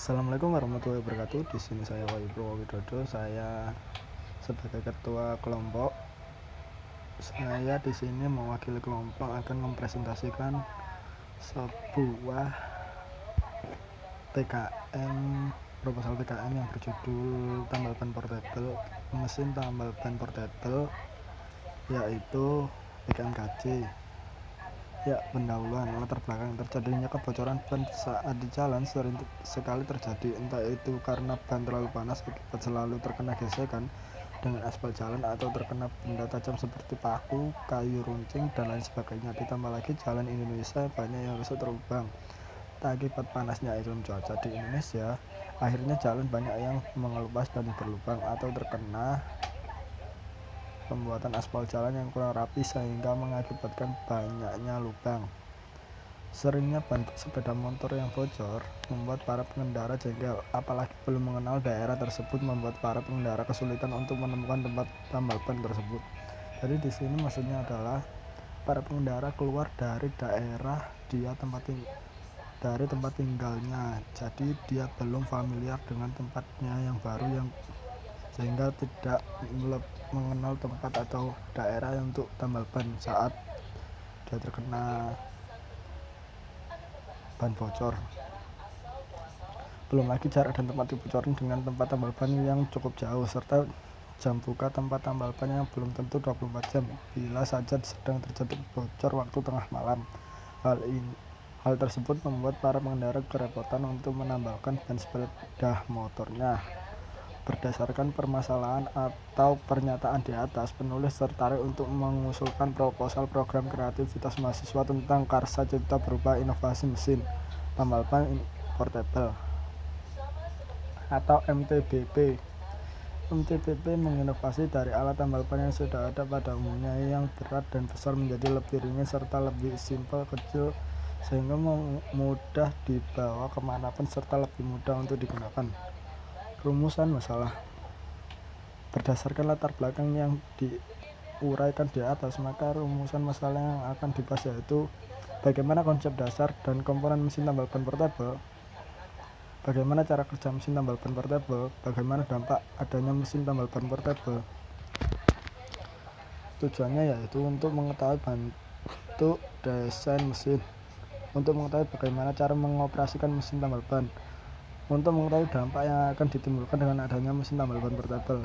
Assalamualaikum warahmatullahi wabarakatuh. Di sini saya Wahyu Widodo. Saya sebagai ketua kelompok. Saya di sini mewakili kelompok akan mempresentasikan sebuah PKM, proposal PKM yang berjudul tambal ban portable, mesin tambal ban portable, yaitu PKMKC. Ya, pendahuluan. Latar belakang terjadinya kebocoran ban saat di jalan sering sekali terjadi, entah itu karena ban terlalu panas akibat selalu terkena gesekan dengan aspal jalan atau terkena benda tajam seperti paku, kayu runcing, dan lain sebagainya. Ditambah lagi jalan Indonesia banyak yang rusak terlubang akibat panasnya iklim cuaca di Indonesia. Akhirnya jalan banyak yang mengelupas dan berlubang atau terkena pembuatan aspal jalan yang kurang rapi sehingga mengakibatkan banyaknya lubang. Seringnya ban sepeda motor yang bocor membuat para pengendara jengkel, apalagi belum mengenal daerah tersebut, membuat para pengendara kesulitan untuk menemukan tempat tambal ban tersebut. Jadi di sini maksudnya adalah para pengendara keluar dari daerah dari tempat tinggalnya, jadi dia belum familiar dengan tempatnya yang baru, yang sehingga tidak mengenal tempat atau daerah untuk tambal ban saat dia terkena ban bocor. Belum lagi jarak dan tempat dibocorin dengan tempat tambal ban yang cukup jauh, serta jam buka tempat tambal ban yang belum tentu 24 jam bila saja sedang terjadi bocor waktu tengah malam. Hal tersebut membuat para pengendara kerepotan untuk menambalkan ban sepeda motornya. Berdasarkan permasalahan atau pernyataan di atas, penulis tertarik untuk mengusulkan proposal program kreativitas mahasiswa tentang karsa cipta berupa inovasi mesin tambal ban portable atau MTBP. MTBP menginovasi dari alat tambal ban yang sudah ada pada umumnya, yang berat dan besar menjadi lebih ringan serta lebih simpel, kecil, sehingga mudah dibawa kemanapun serta lebih mudah untuk digunakan. Rumusan masalah. Berdasarkan latar belakang yang diuraikan di atas, maka rumusan masalah yang akan dibahas yaitu bagaimana konsep dasar dan komponen mesin tambal ban portable, bagaimana cara kerja mesin tambal ban portable, bagaimana dampak adanya mesin tambal ban portable. Tujuannya yaitu untuk mengetahui bentuk desain mesin, untuk mengetahui bagaimana cara mengoperasikan mesin tambal ban, untuk mengetahui dampak yang akan ditimbulkan dengan adanya mesin tambal ban portable.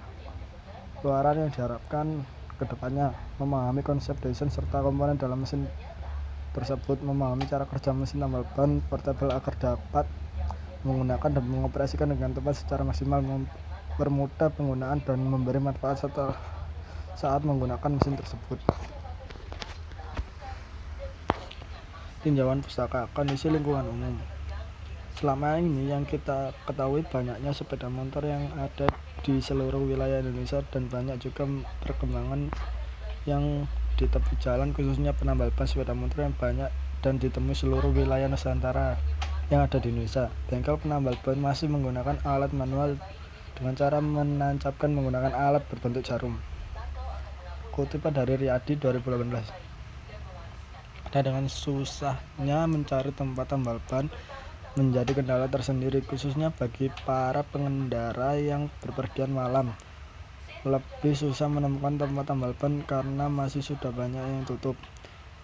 Luaran yang diharapkan ke depannya: memahami konsep desain serta komponen dalam mesin tersebut, memahami cara kerja mesin tambal ban portable agar dapat menggunakan dan mengoperasikan dengan tepat secara maksimal, mempermudah penggunaan dan memberi manfaat saat menggunakan mesin tersebut. Tinjauan pustaka. Kondisi lingkungan umum. Selama ini yang kita ketahui banyaknya sepeda motor yang ada di seluruh wilayah Indonesia, dan banyak juga perkembangan yang di tepi jalan, khususnya penambal ban sepeda motor yang banyak dan ditemui seluruh wilayah Nusantara yang ada di Indonesia. Bengkel penambal ban masih menggunakan alat manual dengan cara menancapkan menggunakan alat berbentuk jarum. Kutipan dari Riyadi 2018. Dan dengan susahnya mencari tempat tambal ban menjadi kendala tersendiri, khususnya bagi para pengendara yang berpergian malam. Lebih susah menemukan tempat tambal ban karena masih sudah banyak yang tutup.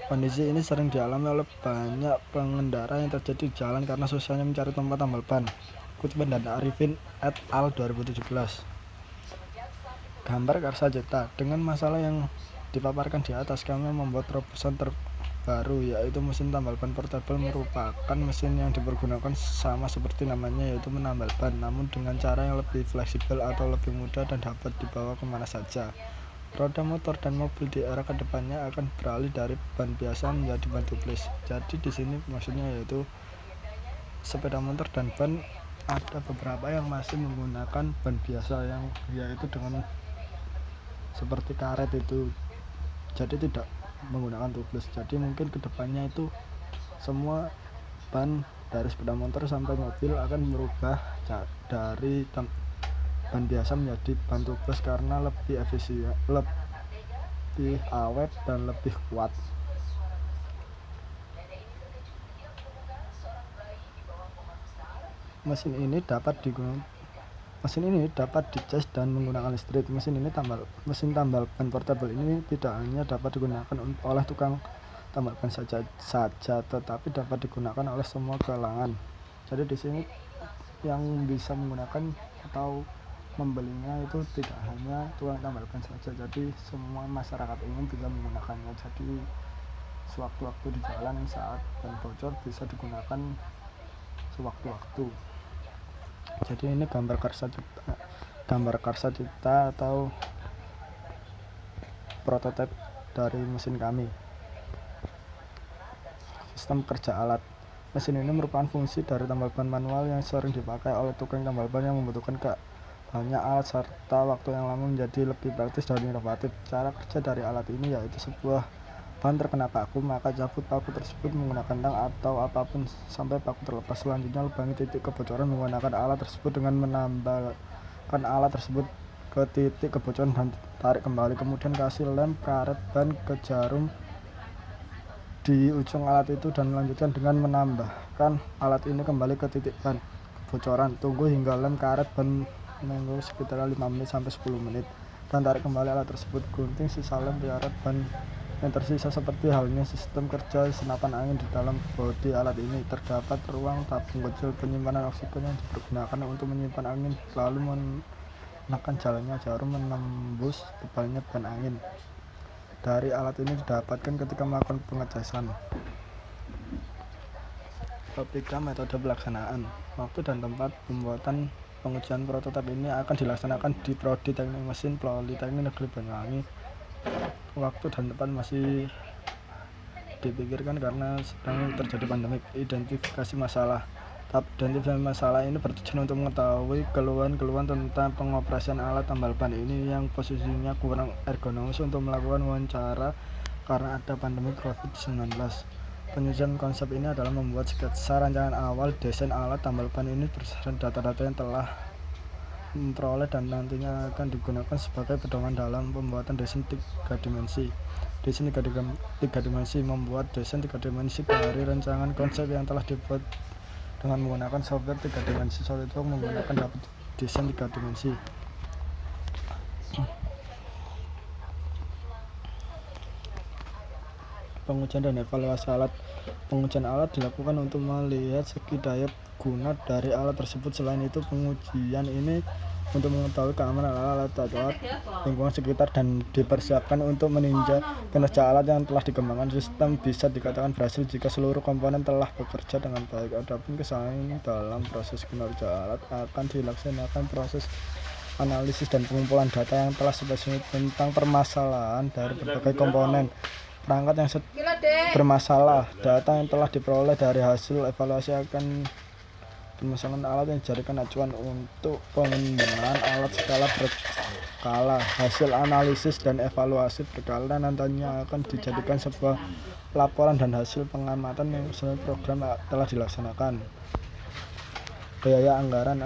Kondisi ini sering dialami oleh banyak pengendara yang terjadi di jalan karena susahnya mencari tempat tambal ban. Kutipan dari Arifin et al. 2017. Gambar karsa cipta. Dengan masalah yang dipaparkan di atas, kami membuat terobosan baru, yaitu mesin tambal ban portable. Merupakan mesin yang dipergunakan sama seperti namanya, yaitu menambal ban, namun dengan cara yang lebih fleksibel atau lebih mudah dan dapat dibawa kemana saja. Roda motor dan mobil di era kedepannya akan beralih dari ban biasa menjadi ban tubeless. Jadi di sini maksudnya yaitu sepeda motor dan ban ada beberapa yang masih menggunakan ban biasa, yang yaitu dengan seperti karet itu, jadi tidak menggunakan tubeless. Jadi mungkin kedepannya itu semua ban dari sepeda motor sampai mobil akan berubah dari ban biasa menjadi ban tubeless karena lebih efisien, lebih awet dan lebih kuat. Mesin ini dapat dicas dan menggunakan listrik. Mesin tambal ban portable ini tidak hanya dapat digunakan oleh tukang tambal ban saja, tetapi dapat digunakan oleh semua kalangan. Jadi di sini yang bisa menggunakan atau membelinya itu tidak hanya tukang tambal ban saja, jadi semua masyarakat umum bisa menggunakannya. Jadi sewaktu-waktu di jalan saat ban bocor bisa digunakan sewaktu-waktu. Jadi ini gambar karsa cita atau prototipe dari mesin kami. Sistem kerja alat. Mesin ini merupakan fungsi dari tambal ban manual yang sering dipakai oleh tukang tambal ban yang membutuhkan banyak alat serta waktu yang lama menjadi lebih praktis dan inovatif. Cara kerja dari alat ini yaitu sebuah ban terkena paku, maka cabut paku tersebut menggunakan tang atau apapun sampai paku terlepas. Selanjutnya lubangi titik kebocoran menggunakan alat tersebut dengan menambahkan alat tersebut ke titik kebocoran dan tarik kembali. Kemudian kasih lem karet ban ke jarum di ujung alat itu dan melanjutkan dengan menambahkan alat ini kembali ke titik ban kebocoran. Tunggu hingga lem karet ban menunggu sekitar 5 menit sampai 10 menit dan tarik kembali alat tersebut. Gunting sisa lem karet ban yang tersisa. Seperti halnya sistem kerja senapan angin di dalam bodi alat ini, terdapat ruang tabung kecil penyimpanan oksigen yang dipergunakan untuk menyimpan angin, lalu menekan jalannya jarum menembus tebalnya ban angin. Dari alat ini didapatkan ketika melakukan pengecasan. Bab 3 metode pelaksanaan. Waktu dan tempat pembuatan pengujian prototipe ini akan dilaksanakan di Prodi Teknik Mesin Politeknik Negeri Banyuwangi. Waktu dan tempat masih dipikirkan karena sedang terjadi pandemi. Identifikasi masalah. Tahap identifikasi masalah ini bertujuan untuk mengetahui keluhan-keluhan tentang pengoperasian alat tambal ban ini yang posisinya kurang ergonomis untuk melakukan wawancara karena ada pandemi COVID-19. Penyusunan konsep ini adalah membuat sketsa rancangan awal desain alat tambal ban ini berdasarkan data-data yang telah memperoleh dan nantinya akan digunakan sebagai pedoman dalam pembuatan desain 3 dimensi. Desain 3 dimensi membuat desain 3 dimensi dari rancangan konsep yang telah dibuat dengan menggunakan software 3 dimensi. SolidWorks menggunakan dapat desain 3 dimensi. Pengujian dan evaluasi alat. Pengujian alat dilakukan untuk melihat segi daya guna dari alat tersebut. Selain itu, pengujian ini untuk mengetahui keamanan alat atau lingkungan sekitar dan dipersiapkan untuk meninjau kinerja alat yang telah dikembangkan. Sistem bisa dikatakan berhasil jika seluruh komponen telah bekerja dengan baik. Adapun kesalahan dalam proses kinerja alat akan dilaksanakan proses analisis dan pengumpulan data yang telah spesifik tentang permasalahan dari berbagai komponen perangkat yang bermasalah. Data yang telah diperoleh dari hasil evaluasi akan permasalahan alat yang dijadikan acuan untuk pengembangan alat skala berkala. Hasil analisis dan evaluasi berkala nantinya akan dijadikan sebuah laporan dan hasil pengamatan yang sesuai program telah dilaksanakan. Biaya anggaran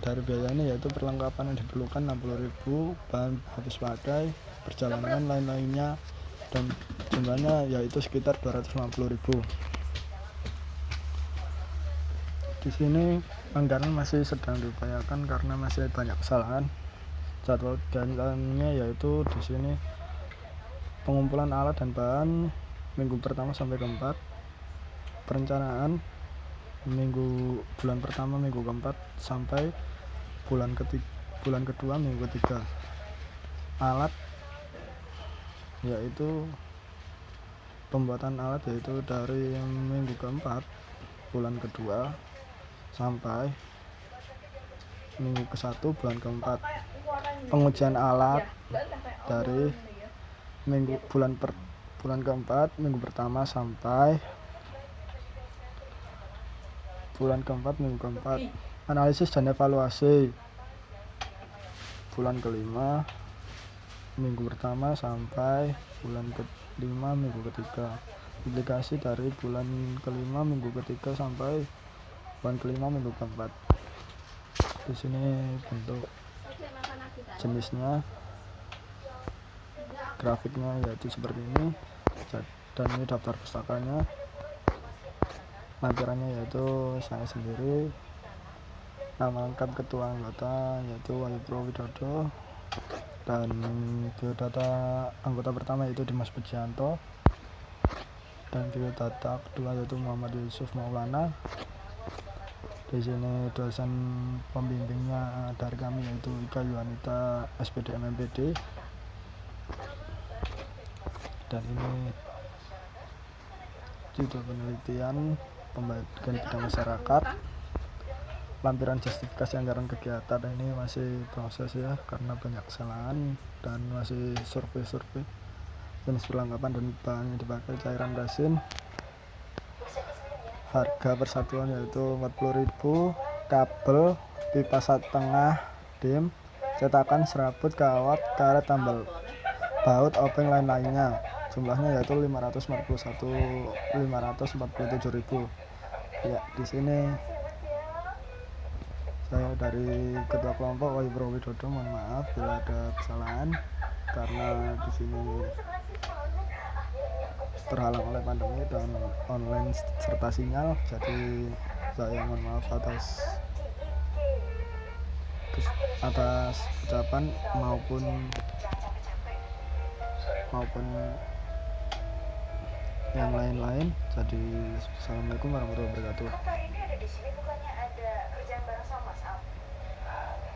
dari biaya ini yaitu perlengkapan yang diperlukan 60.000, bahan habis pakai, perjalanan lain-lainnya, dan jumlahnya yaitu sekitar 250.000. Di sini anggaran masih sedang diupayakan karena masih banyak kesalahan. Jadwal jalannya yaitu di sini pengumpulan alat dan bahan minggu pertama sampai keempat, perencanaan bulan pertama minggu keempat sampai bulan kedua minggu ketiga. Alat yaitu pembuatan alat yaitu dari minggu keempat bulan kedua sampai minggu ke-1 bulan keempat. Pengujian alat dari bulan keempat minggu pertama sampai bulan keempat minggu keempat. Analisis dan evaluasi bulan kelima minggu pertama sampai bulan kelima minggu ketiga. Aplikasi dari bulan kelima minggu ketiga sampai bulan kelima minggu keempat. Di sini bentuk jenisnya, grafiknya yaitu seperti ini, dan ini daftar pustakanya. Lampirannya yaitu saya sendiri, Nama lengkap ketua anggota yaitu Wahyu Widodo, dan biodata anggota pertama yaitu Dimas Pujianto, dan biodata kedua yaitu Muhammad Yusuf Maulana. Di sini dosen pembimbingnya dari kami yaitu Ika Yuanita SPD MMPD, dan ini judul penelitian pembagian bidang masyarakat. Lampiran justifikasi anggaran kegiatan ini masih proses ya, karena banyak kesalahan dan masih survei jenis perlengkapan dan bahan yang dipakai cairan resin. Harga persatuan yaitu 40.000, kabel, pipa setengah dim, cetakan, serabut, kawat, karet, tambal baut, obeng lain-lainnya. Jumlahnya yaitu 547.000. Ya, di sini saya dari ketua kelompok Wahyu Widodo mohon maaf bila ada kesalahan, karena di sini terhalang oleh pandemi dan online serta sinyal, jadi saya mohon maaf atas ucapan maupun yang lain-lain. Jadi assalamualaikum warahmatullahi wabarakatuh. Kakak ini ada di sini bukannya ada kerjaan bareng sama Mas Al?